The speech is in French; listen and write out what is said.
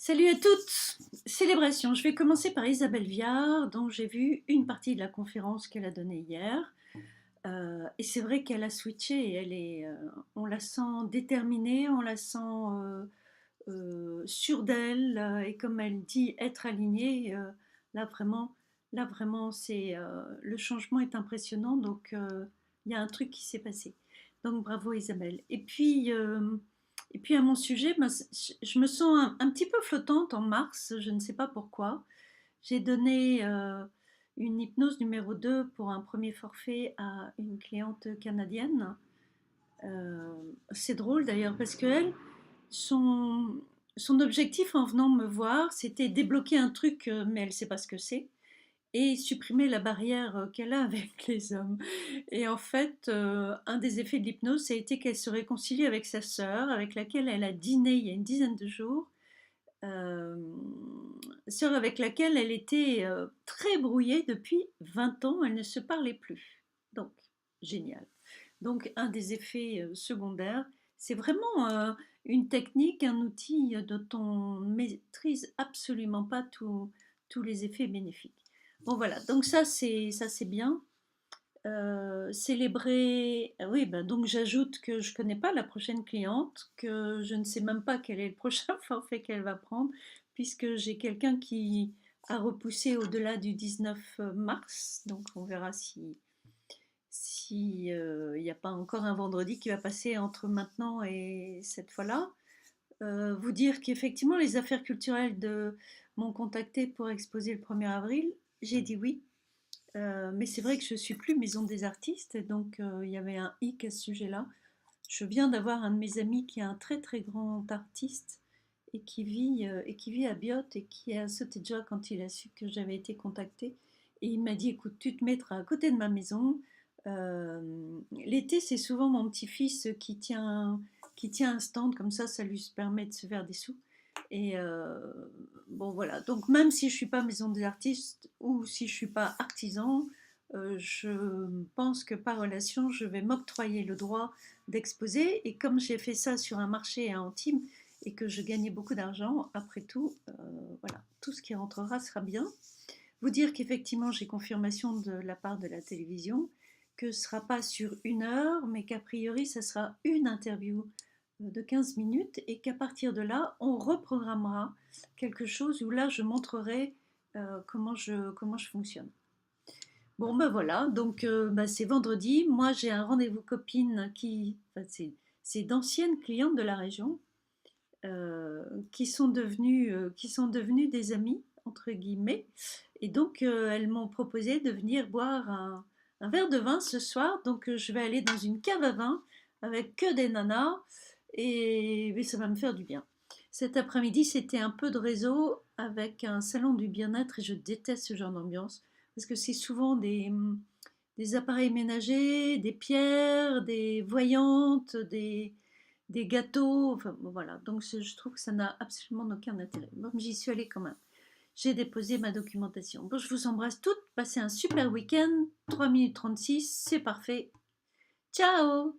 Salut à toutes! Célébration. Je vais commencer par Isabelle Viard, dont j'ai vu une partie de la conférence qu'elle a donnée hier. Et c'est vrai qu'elle a switché et on la sent déterminée, on la sent sûre d'elle, et comme elle dit, être alignée. Là vraiment, le changement est impressionnant, donc il y a un truc qui s'est passé. Donc bravo Isabelle. Et puis à mon sujet, ben, je me sens un petit peu flottante en mars, je ne sais pas pourquoi. J'ai donné une hypnose numéro 2 pour un premier forfait à une cliente canadienne. C'est drôle d'ailleurs parce qu'elle, son, son objectif en venant me voir, c'était débloquer un truc, mais elle ne sait pas ce que c'est, et supprimer la barrière qu'elle a avec les hommes. Et en fait, un des effets de l'hypnose, ça a été qu'elle se réconcilie avec sa sœur, avec laquelle elle a dîné il y a une dizaine de jours, euh, sœur avec laquelle elle était très brouillée depuis 20 ans, elle ne se parlait plus. Donc, génial. Donc, un des effets secondaires, c'est vraiment une technique, un outil dont on ne maîtrise absolument pas tous les effets bénéfiques. Bon, voilà, donc ça c'est bien. Célébrer, oui, ben, donc j'ajoute que je ne connais pas la prochaine cliente, que je ne sais même pas quel est le prochain forfait qu'elle va prendre, puisque j'ai quelqu'un qui a repoussé au-delà du 19 mars, donc on verra si il n'y a pas encore un vendredi qui va passer entre maintenant et cette fois-là. Vous dire qu'effectivement les affaires culturelles m'ont contacté pour exposer le 1er avril. J'ai dit oui. Mais c'est vrai que je suis plus maison des artistes, et donc il y avait un hic à ce sujet-là. Je viens d'avoir un de mes amis qui est un très très grand artiste et qui vit à Biot, et qui a sauté de joie quand il a su que j'avais été contactée. Et il m'a dit, écoute, tu te mettras à côté de ma maison. L'été, c'est souvent mon petit-fils qui tient un stand, comme ça lui permet de se faire des sous. Et bon, voilà. Donc, même si je suis pas maison des artistes ou si je suis pas artisan, je pense que par relation, je vais m'octroyer le droit d'exposer. Et comme j'ai fait ça sur un marché à Antibes et que je gagnais beaucoup d'argent, après tout, voilà, tout ce qui rentrera sera bien. Vous dire qu'effectivement, j'ai confirmation de la part de la télévision que ce ne sera pas sur 1 heure, mais qu'a priori, ça sera une interview de 15 minutes, et qu'à partir de là, on reprogrammera quelque chose où là, je montrerai comment je fonctionne. Bon, ben voilà, donc ben, c'est vendredi. Moi, j'ai un rendez-vous copine enfin, c'est d'anciennes clientes de la région, qui sont devenues des amis, entre guillemets. Et donc, elles m'ont proposé de venir boire un verre de vin ce soir. Donc, je vais aller dans une cave à vin avec que des nanas, et mais ça va me faire du bien. Cet après-midi, c'était un peu de réseau avec un salon du bien-être, et je déteste ce genre d'ambiance parce que c'est souvent des appareils ménagers, des pierres, des voyantes, des gâteaux, enfin bon, voilà. Donc je trouve que ça n'a absolument aucun intérêt. Bon, j'y suis allée quand même. J'ai déposé ma documentation. Bon, je vous embrasse toutes, passez un super week-end. 3 minutes 36, c'est parfait. Ciao!